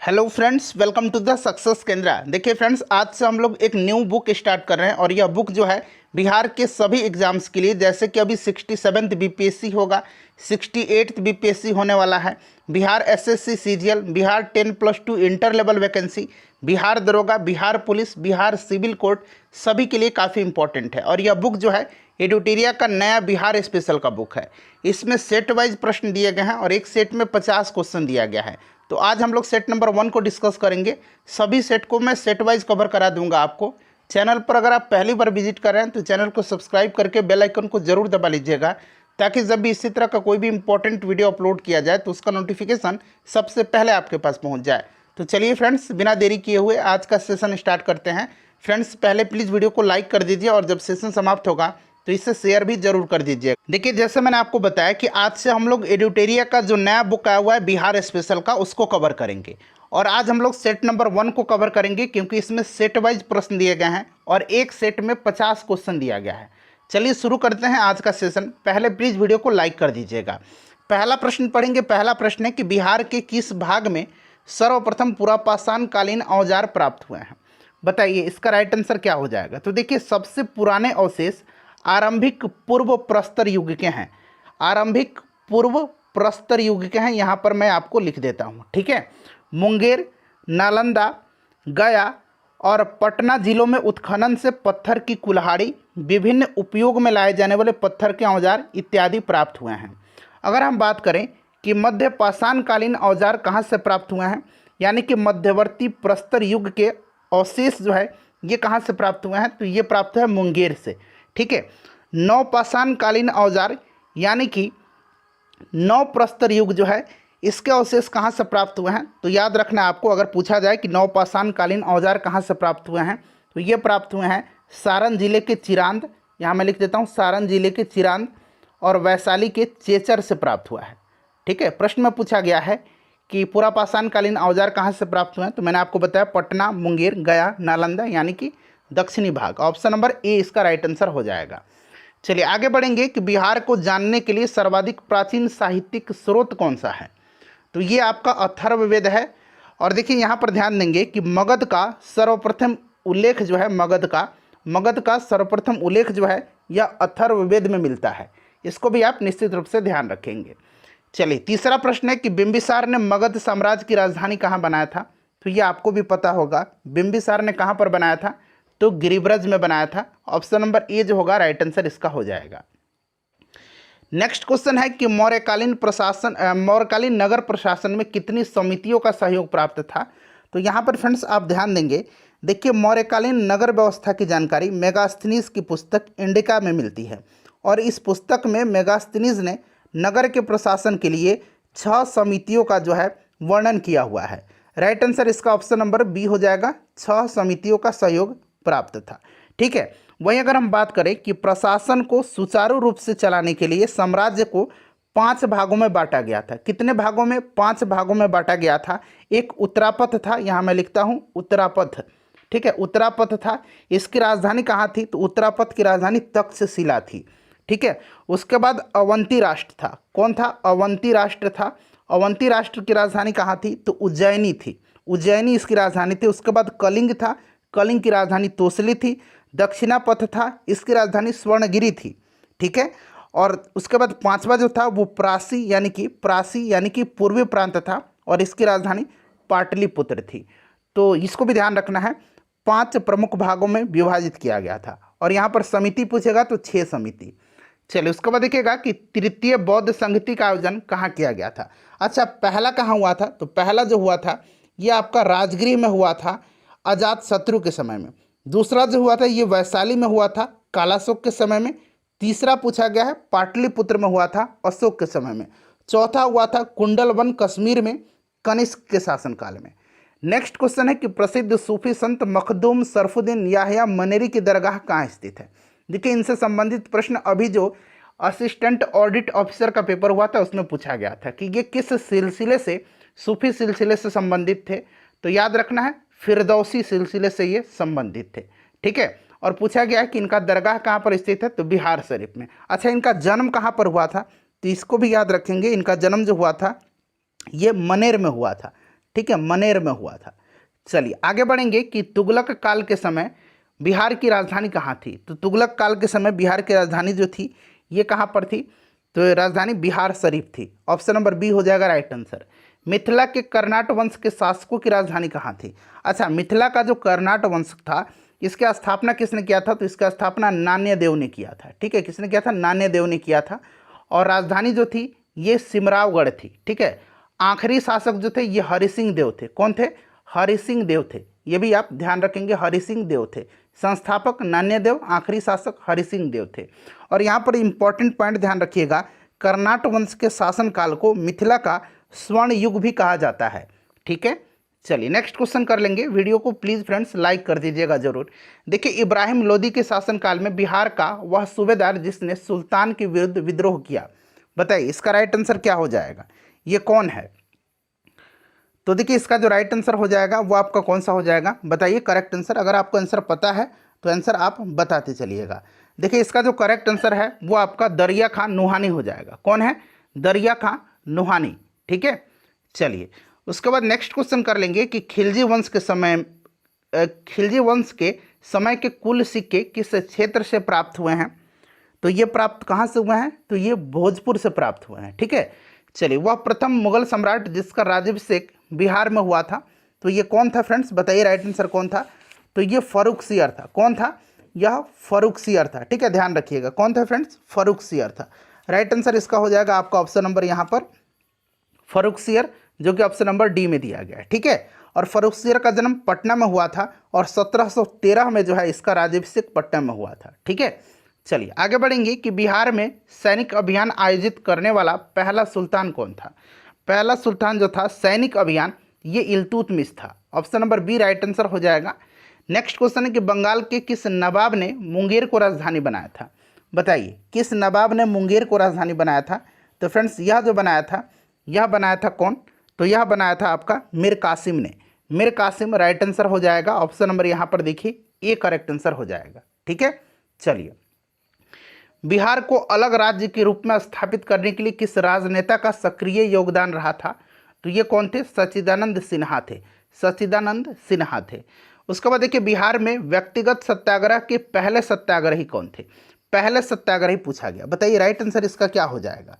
Hello friends, welcome to the success Kendra. देखिए friends, आज से हम लोग एक न्यू बुक स्टार्ट कर रहे हैं और यह बुक जो है बिहार के सभी एग्जाम्स के लिए, जैसे कि अभी 67th बीपीएससी होगा, 68th बीपीएससी होने वाला है, Bihar SSC CGL, Bihar 10+2 inter level vacancy, Bihar दरोगा, Bihar police, Bihar civil court, सभी के लिए काफ़ी इंपॉर्टेंट है। और यह बुक जो है एडुटेरिया का नया बिहार स्पेशल का बुक है। इसमें सेट वाइज प्रश्न दिए गए हैं और एक सेट में 50 क्वेश्चन दिया गया है। तो आज हम लोग सेट नंबर 1 को डिस्कस करेंगे। सभी सेट को मैं सेट वाइज कवर करा दूंगा आपको। चैनल पर अगर आप पहली बार विजिट कर रहे हैं तो चैनल को सब्सक्राइब करके बेल आइकन को जरूर दबा लीजिएगा, ताकि जब भी इसी तरह का कोई भी इंपॉर्टेंट वीडियो अपलोड किया जाए तो उसका नोटिफिकेशन सबसे पहले आपके पास पहुंच जाए। तो चलिए फ्रेंड्स, बिना देरी किए हुए आज का सेशन स्टार्ट करते हैं। फ्रेंड्स, पहले प्लीज़ वीडियो को लाइक कर दीजिए और जब सेशन समाप्त होगा तो इसे शेयर भी जरूर कर दीजिए। देखिए, जैसे मैंने आपको बताया कि आज से हम लोग एडुटेरिया का जो नया बुक आया हुआ है बिहार स्पेशल का, उसको कवर करेंगे। और आज हम लोग सेट नंबर 1 को कवर करेंगे, क्योंकि इसमें सेट वाइज प्रश्न दिए गए हैं और एक सेट में 50 क्वेश्चन दिया गया है। चलिए शुरू करते हैं आज का सेशन। पहले प्लीज़ वीडियो को लाइक कर दीजिएगा। पहला प्रश्न पढ़ेंगे। पहला प्रश्न है कि बिहार के किस भाग में सर्वप्रथम पुरापाषाण कालीन औजार प्राप्त हुए हैं? बताइए इसका राइट आंसर क्या हो जाएगा। तो देखिए, सबसे पुराने अवशेष आरंभिक पूर्व प्रस्तर युग के हैं। आरंभिक पूर्व प्रस्तर युग के हैं, यहाँ पर मैं आपको लिख देता हूँ, ठीक है। मुंगेर, नालंदा, गया और पटना जिलों में उत्खनन से पत्थर की कुल्हाड़ी, विभिन्न उपयोग में लाए जाने वाले पत्थर के औजार इत्यादि प्राप्त हुए हैं। अगर हम बात करें कि मध्य पाषाणकालीन औजार कहाँ से प्राप्त हुए हैं, यानी कि मध्यवर्ती प्रस्तर युग के अवशेष जो है ये कहाँ से प्राप्त हुए हैं, तो ये प्राप्त है मुंगेर से, ठीक है। नवपाषाणकालीन औजार यानी कि नव प्रस्तर युग जो है इसके अवशेष कहाँ से प्राप्त हुए हैं, तो याद रखना आपको, अगर पूछा जाए कि नवपाषाणकालीन औजार कहाँ से प्राप्त हुए हैं, तो ये प्राप्त हुए हैं सारण जिले के चिरांद, यहाँ मैं लिख देता हूँ सारण जिले के चिरांद, और वैशाली के चेचर से प्राप्त हुआ है, ठीक है। प्रश्न में पूछा गया है कि पुरापाषाणकालीन औजार कहाँ से प्राप्त हुए हैं, तो मैंने आपको बताया पटना, मुंगेर, गया, नालंदा, यानी कि दक्षिणी भाग। ऑप्शन नंबर ए इसका राइट आंसर हो जाएगा। चलिए आगे बढ़ेंगे कि बिहार को जानने के लिए सर्वाधिक प्राचीन साहित्यिक स्रोत कौन सा है, तो ये आपका अथर्ववेद है। और देखिए यहाँ पर ध्यान देंगे कि मगध का सर्वप्रथम उल्लेख जो है, मगध का सर्वप्रथम उल्लेख जो है यह अथर्ववेद में मिलता है। इसको भी आप निश्चित रूप से ध्यान रखेंगे। चलिए तीसरा प्रश्न है कि बिंबिसार ने मगध साम्राज्य की राजधानी कहाँ बनाया था, तो ये आपको भी पता होगा। बिंबिसार ने कहाँ पर बनाया था, तो गिरिब्रज में बनाया था। ऑप्शन नंबर ए जो होगा राइट आंसर इसका हो जाएगा। नेक्स्ट क्वेश्चन है कि मौर्यकालीन नगर प्रशासन में कितनी समितियों का सहयोग प्राप्त था, तो यहाँ पर फ्रेंड्स आप ध्यान देंगे। देखिए, मौर्यकालीन नगर व्यवस्था की जानकारी मेगास्थनीज की पुस्तक इंडिका में मिलती है, और इस पुस्तक में मेगास्थनीज ने नगर के प्रशासन के लिए 6 समितियों का जो है वर्णन किया हुआ है। राइट आंसर इसका ऑप्शन नंबर बी हो जाएगा, 6 समितियों का सहयोग प्राप्त था, ठीक है। वहीं अगर हम बात करें कि प्रशासन को सुचारू रूप से चलाने के लिए साम्राज्य को 5 भागों में बांटा गया था। कितने भागों में? 5 भागों में बांटा गया था। एक उत्तरापथ था, यहाँ मैं लिखता हूँ उत्तरापथ, ठीक है, उत्तरापथ था। इसकी राजधानी कहाँ थी, तो उत्तरापथ की राजधानी तक्षशिला थी, ठीक है। उसके बाद अवंती राष्ट्र था। कौन था? अवंती राष्ट्र था। अवंती राष्ट्र की राजधानी कहाँ थी, तो उज्जैनी थी। उज्जैनी इसकी राजधानी थी। उसके बाद कलिंग था। कलिंग की राजधानी तोसली थी। दक्षिणापथ था, इसकी राजधानी स्वर्णगिरी थी, ठीक है। और उसके बाद 5वां जो था वो प्रासी यानी कि पूर्वी प्रांत था, और इसकी राजधानी पाटलिपुत्र थी। तो इसको भी ध्यान रखना है, 5 प्रमुख भागों में विभाजित किया गया था। और यहाँ पर समिति पूछेगा तो 6 समिति। चलिए उसके बाद देखिएगा कि तृतीय बौद्ध संगति का आयोजन कहाँ किया गया था। अच्छा, पहला कहाँ हुआ था, तो पहला जो हुआ था ये आपका राजगृह में हुआ था, अजात शत्रु के समय में। दूसरा जो हुआ था ये वैशाली में हुआ था, कालाशोक के समय में। तीसरा पूछा गया है पाटलिपुत्र में हुआ था, अशोक के समय में। चौथा हुआ था कुंडलवन कश्मीर में, कनिष्क के शासनकाल में। नेक्स्ट क्वेश्चन है कि प्रसिद्ध सूफी संत मखदूम सरफुद्दीन याहया मनेरी की दरगाह कहाँ स्थित है। देखिए, इनसे संबंधित प्रश्न अभी जो असिस्टेंट ऑडिट ऑफिसर का पेपर हुआ था उसमें पूछा गया था कि ये किस सिलसिले से, सूफी सिलसिले से संबंधित थे, तो याद रखना है फिरदौसी सिलसिले से ये संबंधित थे, ठीक है। और पूछा गया कि इनका दरगाह कहाँ पर स्थित है, तो बिहार शरीफ में। अच्छा, इनका जन्म कहाँ पर हुआ था, तो इसको भी याद रखेंगे। इनका जन्म जो हुआ था ये मनेर में हुआ था, ठीक है, मनेर में हुआ था। चलिए आगे बढ़ेंगे कि तुगलक काल के समय बिहार की राजधानी कहाँ थी। तो तुगलक काल के समय बिहार की राजधानी जो थी ये कहाँ पर थी, तो राजधानी बिहार शरीफ थी। ऑप्शन नंबर बी हो जाएगा राइट आंसर। मिथिला के कर्नाट वंश के शासकों की राजधानी कहाँ थी। अच्छा, मिथिला का जो कर्नाट वंश था इसकी स्थापना किसने किया था, तो इसका स्थापना नान्यदेव ने किया था। ठीक है, किसने किया था, नान्यदेव ने किया था। और राजधानी जो थी ये सिमरावगढ़ थी। ठीक है, आखिरी शासक जो थे ये हरि सिंह देव थे। कौन थे, हरि सिंह देव थे, ये भी आप ध्यान रखेंगे, हरि सिंह देव थे। संस्थापक नान्यदेव, आखिरी शासक हरि सिंह देव थे। और यहाँ पर इंपॉर्टेंट पॉइंट ध्यान रखिएगा, कर्नाट वंश के शासनकाल को मिथिला का स्वर्ण युग भी कहा जाता है। ठीक है, चलिए नेक्स्ट क्वेश्चन कर लेंगे। वीडियो को प्लीज़ फ्रेंड्स लाइक कर दीजिएगा जरूर। देखिए, इब्राहिम लोदी के शासनकाल में बिहार का वह सूबेदार जिसने सुल्तान के विरुद्ध विद्रोह किया, बताइए इसका राइट आंसर क्या हो जाएगा, ये कौन है। तो देखिए इसका जो राइट आंसर हो जाएगा वो आपका कौन सा हो जाएगा, बताइए करेक्ट आंसर। अगर आपको आंसर पता है तो आंसर आप बताते चलिएगा। देखिए इसका जो करेक्ट आंसर है वो आपका दरिया खां नुहानी हो जाएगा। कौन है, दरिया खां नुहानी। ठीक है, चलिए उसके बाद नेक्स्ट क्वेश्चन कर लेंगे कि खिलजी वंश के समय के कुल सिक्के किस क्षेत्र से प्राप्त हुए हैं। तो ये प्राप्त कहाँ से हुए हैं, तो ये भोजपुर से प्राप्त हुए हैं। ठीक है, चलिए वह प्रथम मुगल सम्राट जिसका राज्याभिषेक बिहार में हुआ था, तो ये कौन था फ्रेंड्स, बताइए राइट आंसर कौन था। तो ये फर्रुखसियर था। कौन था, यह फर्रुखसियर था। ठीक है, ध्यान रखिएगा कौन था फ्रेंड्स, फर्रुखसियर था। राइट आंसर इसका हो जाएगा आपका ऑप्शन नंबर यहाँ पर फर्रुखसियर, जो कि ऑप्शन नंबर डी में दिया गया है। ठीक है, और फर्रुखसियर का जन्म पटना में हुआ था और 1713 में जो है इसका राज्याभिषेक पटना में हुआ था। ठीक है, चलिए आगे बढ़ेंगे कि बिहार में सैनिक अभियान आयोजित करने वाला पहला सुल्तान कौन था। पहला सुल्तान जो था सैनिक अभियान ये इल्तुतमिश था। Option number B right answer हो जाएगा। नेक्स्ट क्वेश्चन है कि बंगाल के किस नवाब ने मुंगेर को राजधानी बनाया था, बताइए किस नवाब ने मुंगेर को राजधानी बनाया था। तो फ्रेंड्स यह जो बनाया था, यह बनाया था कौन, तो यह बनाया था आपका मीर कासिम ने। मीर कासिम राइट आंसर हो जाएगा। ऑप्शन नंबर यहाँ पर देखिए ए करेक्ट आंसर हो जाएगा। ठीक है, चलिए बिहार को अलग राज्य के रूप में स्थापित करने के लिए किस राजनेता का सक्रिय योगदान रहा था। तो ये कौन थे, सच्चिदानंद सिन्हा थे। सच्चिदानंद सिन्हा थे। उसके बाद देखिए बिहार में व्यक्तिगत सत्याग्रह के पहले सत्याग्रही कौन थे। पहले सत्याग्रही पूछा गया, बताइए राइट आंसर इसका क्या हो जाएगा।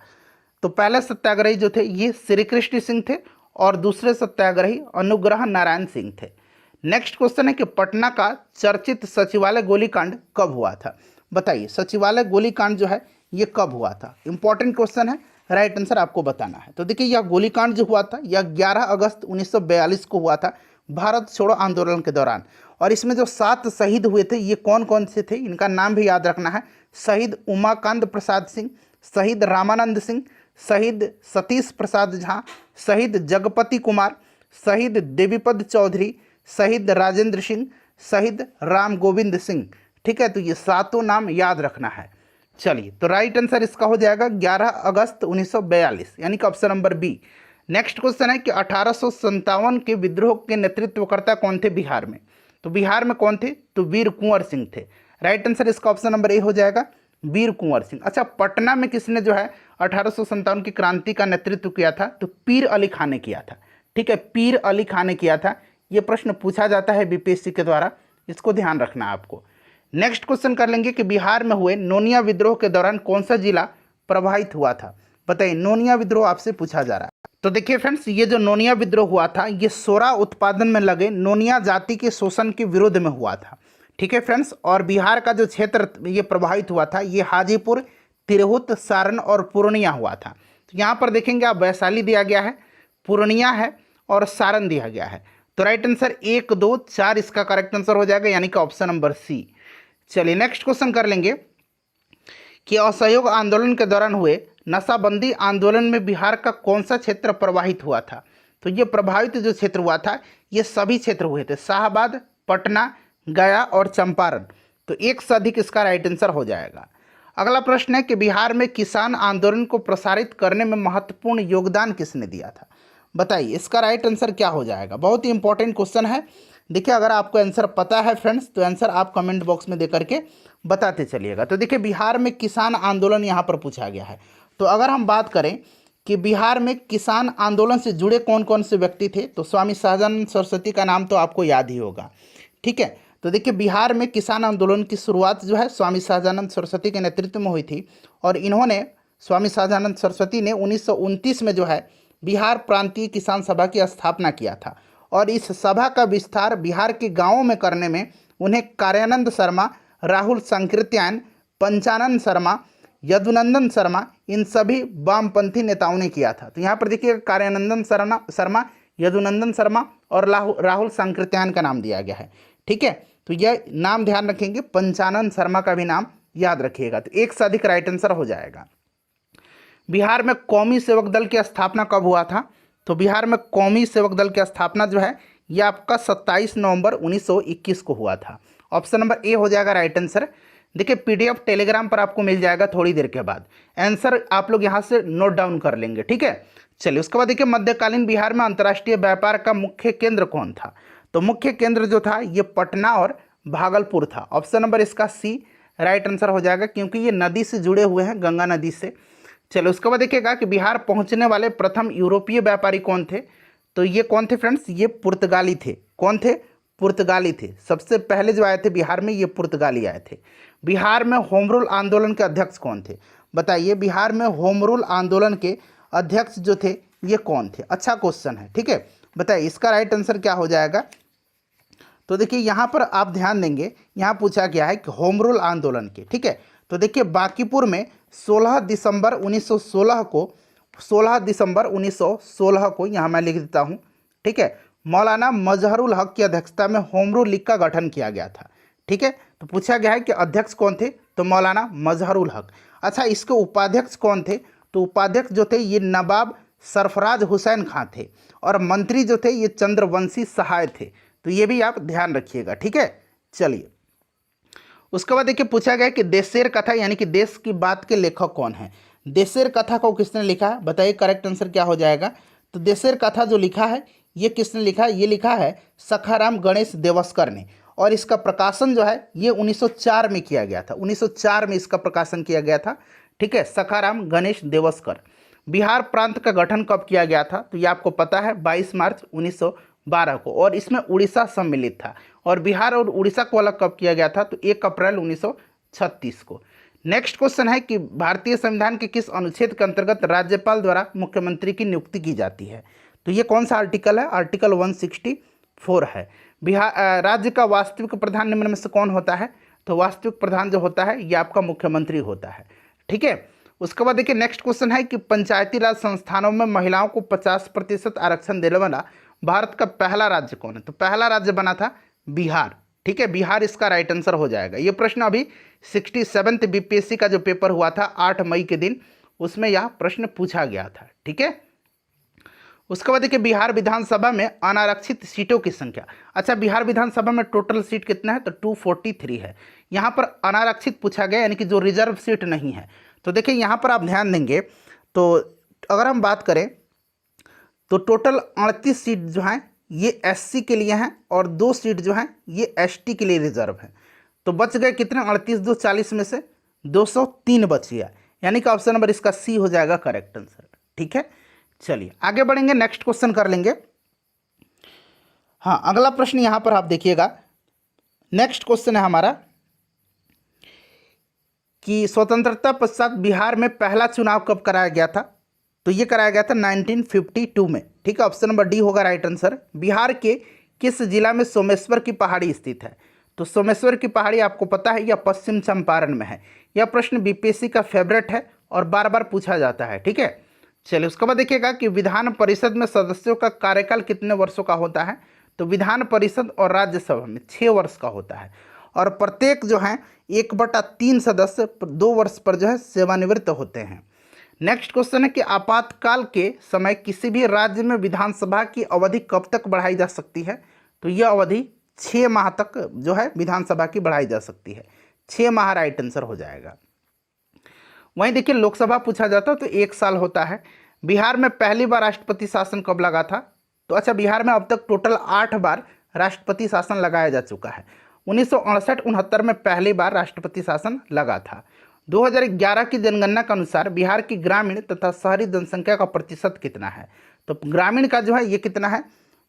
तो पहले सत्याग्रही जो थे ये श्री कृष्ण सिंह थे और दूसरे सत्याग्रही अनुग्रह नारायण सिंह थे। नेक्स्ट क्वेश्चन है कि पटना का चर्चित सचिवालय गोलीकांड कब हुआ था, बताइए सचिवालय गोलीकांड जो है ये कब हुआ था। इंपॉर्टेंट क्वेश्चन है, राइट आंसर आपको बताना है। तो देखिए यह गोलीकांड जो हुआ था यह 11 अगस्त 1942 को हुआ था, भारत छोड़ो आंदोलन के दौरान। और इसमें जो 7 शहीद हुए थे ये कौन कौन से थे, इनका नाम भी याद रखना है। शहीद उमाकांत प्रसाद सिंह, शहीद रामानंद सिंह, शहीद सतीश प्रसाद झा, शहीद जगपति कुमार, शहीद देवीपद चौधरी, शहीद राजेंद्र सिंह, शहीद राम गोविंद सिंह। ठीक है, तो ये 7 नाम याद रखना है। चलिए तो राइट आंसर इसका हो जाएगा 11 अगस्त 1942, यानी कि option number B. Next question है कि 1857 के विद्रोह के नेतृत्वकर्ता कौन थे बिहार में। तो बिहार में कौन थे, तो वीर कुंवर सिंह थे। राइट आंसर इसका ऑप्शन नंबर ए हो जाएगा, वीर कुंवर सिंह। अच्छा, पटना में किसने जो है 1857 की क्रांति का नेतृत्व किया था, तो पीर अली खान ने किया था। ठीक है, पीर अली खान ने किया था। ये प्रश्न पूछा जाता है बीपीएससी के द्वारा, इसको ध्यान रखना है आपको। नेक्स्ट क्वेश्चन कर लेंगे कि बिहार में हुए नोनिया विद्रोह के दौरान कौन सा जिला प्रभावित हुआ था, बताइए। नोनिया विद्रोह आपसे पूछा जा रहा है। तो देखिए फ्रेंड्स, ये जो नोनिया विद्रोह हुआ था ये सोरा उत्पादन में लगे नोनिया जाति के शोषण के विरोध में हुआ था। ठीक है फ्रेंड्स, और बिहार का जो क्षेत्र ये प्रभावित हुआ था ये हाजीपुर, तिरहुत, सारण और पूर्णिया हुआ था। तो यहाँ पर देखेंगे आप वैशाली दिया गया है, पूर्णिया है और सारण दिया गया है। तो राइट आंसर 1, 2, 4 इसका करेक्ट आंसर हो जाएगा, यानी कि ऑप्शन नंबर सी। चलिए नेक्स्ट क्वेश्चन कर लेंगे कि असहयोग आंदोलन के दौरान हुए नशाबंदी आंदोलन में बिहार का कौन सा क्षेत्र प्रभावित हुआ था। तो ये प्रभावित जो क्षेत्र हुआ था ये सभी क्षेत्र हुए थे, शाहाबाद, पटना, गया और चंपारण। तो 1 से अधिक इसका राइट आंसर हो जाएगा। अगला प्रश्न है कि बिहार में किसान आंदोलन को प्रसारित करने में महत्वपूर्ण योगदान किसने दिया था, बताइए इसका राइट आंसर क्या हो जाएगा। बहुत ही इंपॉर्टेंट क्वेश्चन है। देखिए अगर आपको आंसर पता है फ्रेंड्स तो आंसर आप कमेंट बॉक्स में दे करके बताते चलिएगा। तो देखिए बिहार में किसान आंदोलन यहाँ पर पूछा गया है। तो अगर हम बात करें कि बिहार में किसान आंदोलन से जुड़े कौन कौन से व्यक्ति थे, तो स्वामी सहजानंद सरस्वती का नाम तो आपको याद ही होगा। ठीक है, तो देखिए बिहार में किसान आंदोलन की शुरुआत जो है स्वामी सहजानंद सरस्वती के नेतृत्व में हुई थी, और इन्होंने स्वामी सहजानंद सरस्वती ने 1929 में जो है बिहार प्रांतीय किसान सभा की स्थापना किया था, और इस सभा का विस्तार बिहार के गांवों में करने में उन्हें कार्यानंद शर्मा, राहुल संकीर्त्यायन, पंचानन शर्मा, यदुनंदन शर्मा, इन सभी वामपंथी नेताओं ने किया था। तो यहाँ पर देखिए कार्यानंदन शर्मा, यदुनंदन शर्मा और राहुल संकीर्त्यायन का नाम दिया गया है। ठीक है, तो यह नाम ध्यान रखेंगे, पंचानन शर्मा का भी नाम याद रखिएगा। तो एक से अधिक राइट आंसर हो जाएगा। बिहार में कौमी सेवक दल की स्थापना कब हुआ था, तो बिहार में कौमी सेवक दल की स्थापना जो है यह आपका 27 नवंबर 1921 को हुआ था। ऑप्शन नंबर ए हो जाएगा राइट आंसर। देखिए पीडीएफ टेलीग्राम पर आपको मिल जाएगा थोड़ी देर के बाद, आंसर आप लोग यहाँ से नोट डाउन कर लेंगे। ठीक है, चलिए उसके बाद देखिए मध्यकालीन बिहार में अंतर्राष्ट्रीय व्यापार का मुख्य केंद्र कौन था, तो मुख्य केंद्र जो था ये पटना और भागलपुर था। ऑप्शन नंबर इसका सी राइट आंसर हो जाएगा, क्योंकि ये नदी से जुड़े हुए हैं, गंगा नदी से। चलो उसके बाद देखिएगा कि बिहार पहुंचने वाले प्रथम यूरोपीय व्यापारी कौन थे, तो ये कौन थे फ्रेंड्स, ये पुर्तगाली थे। कौन थे, पुर्तगाली थे। सबसे पहले जो आए थे बिहार में ये पुर्तगाली आए थे। बिहार में होम रूल आंदोलन के अध्यक्ष कौन थे, बताइए बिहार में होम रूल आंदोलन के अध्यक्ष जो थे ये कौन थे। अच्छा क्वेश्चन है। ठीक है, बताइए इसका राइट आंसर क्या हो जाएगा। तो देखिए यहाँ पर आप ध्यान देंगे, यहाँ पूछा गया है कि होम रूल आंदोलन के। ठीक है, तो देखिए बांकीपुर में 16 दिसंबर 1916 को यहाँ मैं लिख देता हूँ। ठीक है, मौलाना मजहरुल हक की अध्यक्षता में होम रूल लीग का गठन किया गया था। ठीक है, तो पूछा गया है कि अध्यक्ष कौन थे, तो मौलाना मजहरुल हक। अच्छा, इसके उपाध्यक्ष कौन थे, तो उपाध्यक्ष जो थे ये नवाब सरफराज हुसैन खां थे, और मंत्री जो थे ये चंद्रवंशी सहाय थे। तो ये भी आप ध्यान रखिएगा। ठीक है, चलिए उसके बाद देखिए पूछा गया कि देशेर कथा यानी कि देश की बात के लेखक कौन है। देशेर कथा को किसने लिखा है, बताइए करेक्ट आंसर क्या हो जाएगा। तो देशेर कथा जो लिखा है ये किसने लिखा है, ये लिखा है सखाराम गणेश देवस्कर ने, और इसका प्रकाशन जो है ये 1904 में किया गया था। 1904 में इसका प्रकाशन किया गया था। ठीक है, सखाराम गणेश देवस्कर। बिहार प्रांत का गठन कब किया गया था, तो ये आपको पता है 22 मार्च 1912 को, और इसमें उड़ीसा सम्मिलित था। और बिहार और उड़ीसा को अलग कब किया गया था, तो 1 अप्रैल 1936 को। नेक्स्ट क्वेश्चन है कि भारतीय संविधान के किस अनुच्छेद के अंतर्गत राज्यपाल द्वारा मुख्यमंत्री की नियुक्ति की जाती है, तो ये कौन सा आर्टिकल है, आर्टिकल 164 है। बिहार राज्य का वास्तविक प्रधान निम्न में से कौन होता है, तो वास्तविक प्रधान जो होता है ये आपका मुख्यमंत्री होता है। ठीक है, उसके बाद देखिए नेक्स्ट क्वेश्चन है कि पंचायती राज संस्थानों में महिलाओं को 50% आरक्षण देने वाला भारत का पहला राज्य कौन है, तो पहला राज्य बना था बिहार। ठीक है, बिहार इसका राइट आंसर हो जाएगा। ये प्रश्न अभी 67th बीपीएससी का जो पेपर हुआ था 8 मई के दिन, उसमें यह प्रश्न पूछा गया था। ठीक है, उसके बाद देखिए बिहार विधानसभा में अनारक्षित सीटों की संख्या। अच्छा, बिहार विधानसभा में टोटल सीट कितना है, तो 243 है। यहाँ पर अनारक्षित पूछा गया यानी कि जो रिजर्व सीट नहीं है। तो देखिए यहाँ पर आप ध्यान देंगे, तो अगर हम बात करें तो टोटल 38 सीट जो हैं ये एससी के लिए हैं, और 2 सीट जो हैं ये एसटी के लिए रिजर्व हैं। तो बच गए कितने, 38 2 40 में से 203 बच गया, यानी कि ऑप्शन नंबर इसका सी हो जाएगा करेक्ट आंसर। ठीक है, चलिए आगे बढ़ेंगे, नेक्स्ट क्वेश्चन कर लेंगे। हाँ, अगला प्रश्न यहाँ पर आप देखिएगा। नेक्स्ट क्वेश्चन है हमारा कि स्वतंत्रता पश्चात बिहार में पहला चुनाव कब कराया गया था, तो ये कराया गया था 1952 में। ठीक है, ऑप्शन नंबर डी होगा राइट आंसर। बिहार के किस जिला में सोमेश्वर की पहाड़ी स्थित है, तो सोमेश्वर की पहाड़ी आपको पता है यह पश्चिम चंपारण में है। यह प्रश्न बीपीएससी का फेवरेट है और बार बार पूछा जाता है। ठीक है, चलिए उसके बाद देखिएगा कि विधान परिषद में सदस्यों का कार्यकाल कितने वर्षों का होता है, तो विधान परिषद और राज्यसभा में 6 वर्ष का होता है, और प्रत्येक जो है 1/3 सदस्य 2 वर्ष पर जो है सेवानिवृत्त होते हैं। नेक्स्ट क्वेश्चन है कि आपातकाल के समय किसी भी राज्य में विधानसभा की अवधि कब तक बढ़ाई जा सकती है, तो यह अवधि 6 माह तक जो है विधानसभा की बढ़ाई जा सकती है। 6 माह राइट आंसर हो जाएगा। वहीं देखिए लोकसभा पूछा जाता है तो 1 साल होता है। बिहार में पहली बार राष्ट्रपति शासन कब लगा था, तो अच्छा बिहार में अब तक टोटल 8 बार राष्ट्रपति शासन लगाया जा चुका है। 1968-69 में पहली बार राष्ट्रपति शासन लगा था। 2011 की जनगणना के अनुसार बिहार की ग्रामीण तथा शहरी जनसंख्या का प्रतिशत कितना है? तो ग्रामीण का जो है ये कितना है?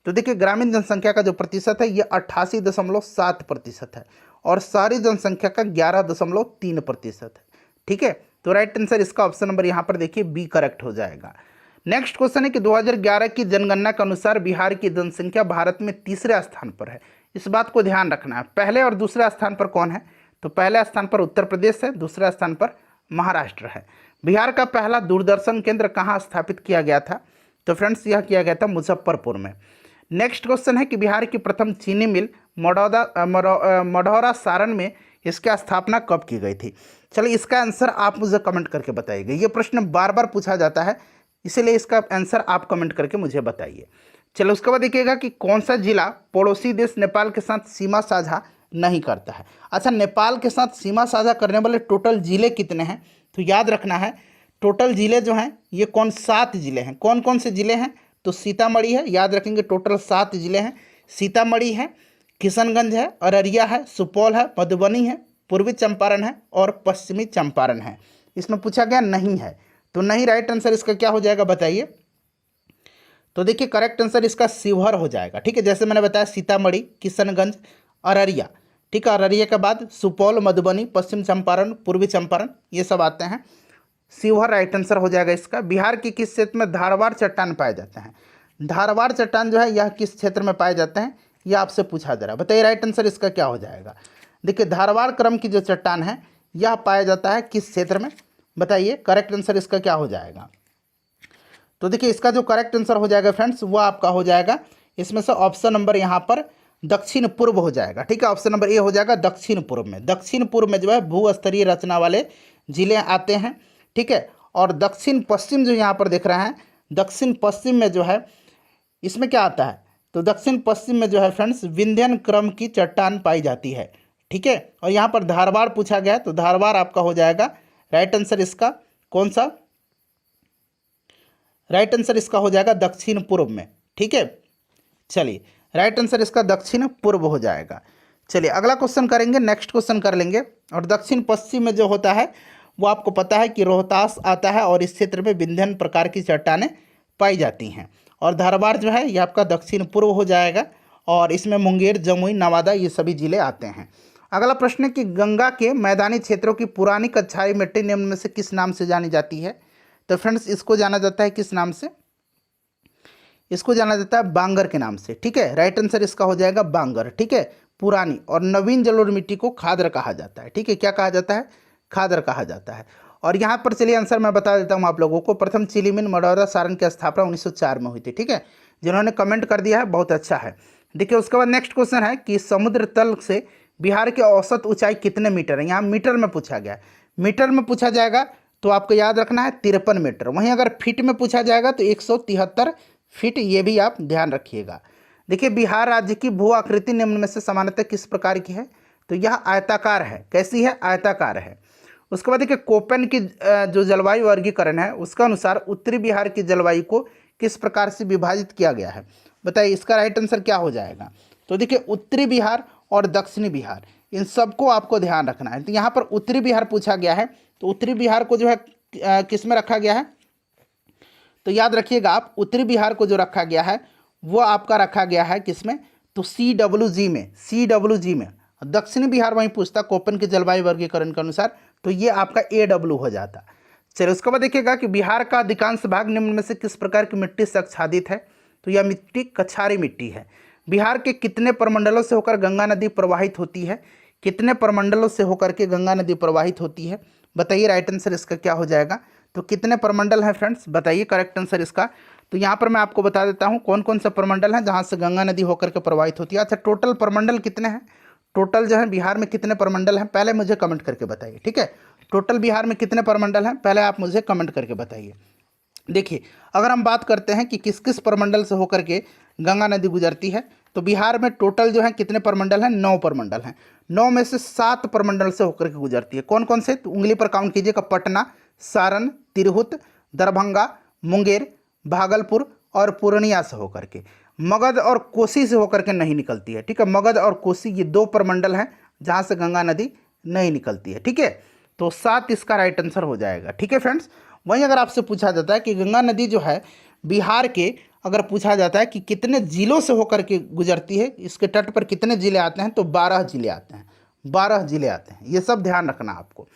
तो देखिए ग्रामीण जनसंख्या का जो प्रतिशत है ये 88.7% है और शहरी जनसंख्या का 11.3% है। ठीक है, तो राइट आंसर इसका ऑप्शन नंबर यहाँ पर देखिए बी करेक्ट हो जाएगा। नेक्स्ट क्वेश्चन है कि 2011 की जनगणना के अनुसार बिहार की जनसंख्या भारत में तीसरे स्थान पर है। इस बात को ध्यान रखना है। पहले और दूसरे स्थान पर कौन है? तो पहले स्थान पर उत्तर प्रदेश है, दूसरे स्थान पर महाराष्ट्र है। बिहार का पहला दूरदर्शन केंद्र कहाँ स्थापित किया गया था? तो फ्रेंड्स यह किया गया था मुजफ्फरपुर में। नेक्स्ट क्वेश्चन है कि बिहार की प्रथम चीनी मिल मढ़ौरा सारण में इसकी स्थापना कब की गई थी? चलिए इसका आंसर आप मुझे कमेंट करके बताइएगा। ये प्रश्न बार बार पूछा जाता है, इसीलिए इसका आंसर आप कमेंट करके मुझे बताइए। चलो उसके बाद देखिएगा कि कौन सा जिला पड़ोसी देश नेपाल के साथ सीमा साझा नहीं करता है। अच्छा, नेपाल के साथ सीमा साझा करने वाले टोटल जिले कितने हैं? तो याद रखना है टोटल जिले जो हैं ये 7 जिले हैं। कौन कौन से जिले हैं? तो सीतामढ़ी है, याद रखेंगे टोटल 7 जिले हैं। सीतामढ़ी है, किशनगंज है, अररिया है, सुपौल है, मधुबनी है, पूर्वी चंपारण है और पश्चिमी चंपारण है। इसमें पूछा गया नहीं है, तो नहीं राइट आंसर इसका क्या हो जाएगा बताइए? तो देखिए करेक्ट आंसर इसका शिवहर हो जाएगा। ठीक है, जैसे मैंने बताया सीतामढ़ी, किशनगंज, अररिया। ठीक है, अररिया के बाद सुपौल, मधुबनी, पश्चिम चंपारण, पूर्वी चंपारण ये सब आते हैं। शिवहर राइट आंसर हो जाएगा इसका। बिहार के किस क्षेत्र में धारवाड़ चट्टान पाए जाते हैं? धारवाड़ चट्टान जो है यह किस क्षेत्र में पाए जाते हैं, यह आपसे पूछा जा रहा है। बताइए राइट आंसर इसका क्या हो जाएगा? देखिए धारवाड़ क्रम की जो चट्टान है यह पाया जाता है किस क्षेत्र में? बताइए करेक्ट आंसर इसका क्या हो जाएगा? तो देखिए इसका जो करेक्ट आंसर हो जाएगा फ्रेंड्स वो आपका हो जाएगा इसमें से ऑप्शन नंबर यहाँ पर दक्षिण पूर्व हो जाएगा। ठीक है, ऑप्शन नंबर ए हो जाएगा दक्षिण पूर्व में। दक्षिण पूर्व में जो है भूस्तरीय रचना वाले जिले आते हैं। ठीक है, और दक्षिण पश्चिम जो यहाँ पर देख रहे हैं, दक्षिण पश्चिम में जो है इसमें क्या आता है? तो दक्षिण पश्चिम में जो है फ्रेंड्स विंध्यन क्रम की चट्टान पाई जाती है। ठीक है, और यहाँ पर धारवाड़ पूछा गया तो धारवाड़ आपका हो जाएगा राइट आंसर इसका कौन सा? राइट आंसर इसका हो जाएगा दक्षिण पूर्व में। ठीक है, चलिए राइट आंसर इसका दक्षिण पूर्व हो जाएगा। चलिए अगला क्वेश्चन करेंगे, नेक्स्ट क्वेश्चन कर लेंगे। और दक्षिण पश्चिम में जो होता है वो आपको पता है कि रोहतास आता है और इस क्षेत्र में विंध्यन प्रकार की चट्टानें पाई जाती हैं। और धारवाड़ जो है ये आपका दक्षिण पूर्व हो जाएगा और इसमें मुंगेर, जमुई, नवादा ये सभी जिले आते हैं। अगला प्रश्न है कि गंगा के मैदानी क्षेत्रों की पुरानी कछारी मिट्टी निम्न में से किस नाम से जानी जाती है? तो फ्रेंड्स इसको जाना जाता है किस नाम से? इसको जाना जाता है बांगर के नाम से। ठीक है, राइट आंसर इसका हो जाएगा बांगर। ठीक है, पुरानी और नवीन जलोढ़ मिट्टी को खादर कहा जाता है। ठीक है, क्या कहा जाता है? खादर कहा जाता है। और यहाँ पर चलिए आंसर मैं बता देता हूँ आप लोगों को। प्रथम चीनी मिल मढ़ौरा सारण की स्थापना 1904 में हुई थी। ठीक है, जिन्होंने कमेंट कर दिया है बहुत अच्छा है। देखिए उसके बाद नेक्स्ट क्वेश्चन है कि समुद्र तल से बिहार की औसत ऊंचाई कितने मीटर है? यहाँ मीटर में पूछा गया। मीटर में पूछा जाएगा तो आपको याद रखना है 53 मीटर। वहीं अगर फीट में पूछा जाएगा तो 173 फीट, ये भी आप ध्यान रखिएगा। देखिए बिहार राज्य की भू आकृति निम्न में से सामान्यतः किस प्रकार की है? तो यह आयताकार है। कैसी है? आयताकार है। उसके बाद देखिए कोपेन की जो जलवायु वर्गीकरण है उसका अनुसार उत्तरी बिहार की जलवायु को किस प्रकार से विभाजित किया गया है? बताइए इसका राइट आंसर क्या हो जाएगा? तो देखिए उत्तरी बिहार और दक्षिणी बिहार इन सबको आपको ध्यान रखना है। तो यहाँ पर उत्तरी बिहार पूछा गया है तो उत्तरी बिहार को जो है किस में रखा गया है? तो याद रखिएगा आप उत्तरी बिहार को जो रखा गया है वो आपका रखा गया है किस में? तो CWG में। CWG में। दक्षिणी बिहार वहीं पूछता कोपेन के जलवायु वर्गीकरण के अनुसार, तो ये आपका AW हो जाता। चलिए उसके बाद देखिएगा कि बिहार का अधिकांश भाग निम्न में से किस प्रकार की मिट्टी से आच्छादित है? तो यह मिट्टी कछारी मिट्टी है। बिहार के कितने प्रमंडलों से होकर गंगा नदी प्रवाहित होती है? कितने प्रमंडलों से होकर के गंगा नदी प्रवाहित होती है? बताइए राइट आंसर इसका क्या हो जाएगा? तो कितने प्रमंडल हैं फ्रेंड्स? बताइए करेक्ट आंसर इसका। तो यहाँ पर मैं आपको बता देता हूँ कौन कौन से प्रमंडल हैं जहाँ से गंगा नदी होकर के प्रवाहित होती है। अच्छा टोटल प्रमंडल कितने हैं? टोटल जो है बिहार में कितने प्रमंडल हैं पहले मुझे कमेंट करके बताइए। ठीक है, टोटल बिहार में कितने प्रमंडल हैं पहले आप मुझे कमेंट करके बताइए। देखिए अगर हम बात करते हैं कि किस किस प्रमंडल से होकर के गंगा नदी गुजरती है तो बिहार में टोटल जो है कितने प्रमंडल हैं? 9 प्रमंडल हैं। 9 में से 7 प्रमंडल से होकर के गुजरती है। कौन कौन से? तो उंगली पर काउंट कीजिएगा। पटना, सारण, तिरहुत, दरभंगा, मुंगेर, भागलपुर और पूर्णिया से होकर के। मगध और कोसी से होकर के नहीं निकलती है। ठीक है, मगध और कोसी ये 2 प्रमंडल हैं जहाँ से गंगा नदी नहीं निकलती है। ठीक है, तो 7 इसका राइट आंसर हो जाएगा। ठीक है फ्रेंड्स। वहीं अगर आपसे पूछा जाता है कि गंगा नदी जो है बिहार के, अगर पूछा जाता है कि कितने जिलों से होकर के गुजरती है, इसके तट पर कितने जिले आते हैं, तो 12 जिले आते हैं, 12 जिले आते हैं, ये सब ध्यान रखना आपको।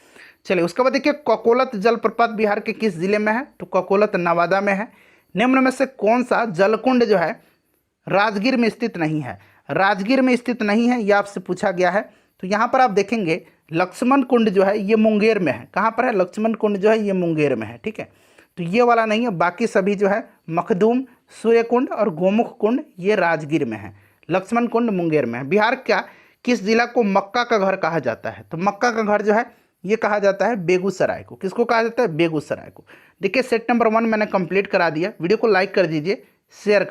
चलिए उसके बाद देखिए, ककोलत जलप्रपात बिहार के किस जिले में है, तो ककोलत नवादा में है। निम्न में से कौन सा जलकुंड जो है राजगीर में स्थित नहीं है, राजगीर में स्थित नहीं है, यह आपसे पूछा गया है। तो यहाँ पर आप देखेंगे लक्ष्मण कुंड जो है ये मुंगेर में है। कहाँ पर है, लक्ष्मण कुंड जो है ये मुंगेर में है। ठीक है, तो ये वाला नहीं है, बाकी सभी जो है मखदूम, सूर्य कुंड और गोमुख कुंड ये राजगीर में है, लक्ष्मण कुंड मुंगेर में है। बिहार का किस जिला को मक्का का घर कहा जाता है, तो मक्का का घर जो है ये कहा जाता है बेगूसराय को। किसको कहा जाता है, बेगूसराय को। देखिए सेट नंबर 1 मैंने कंप्लीट करा दिया। वीडियो को लाइक कर दीजिए, शेयर कर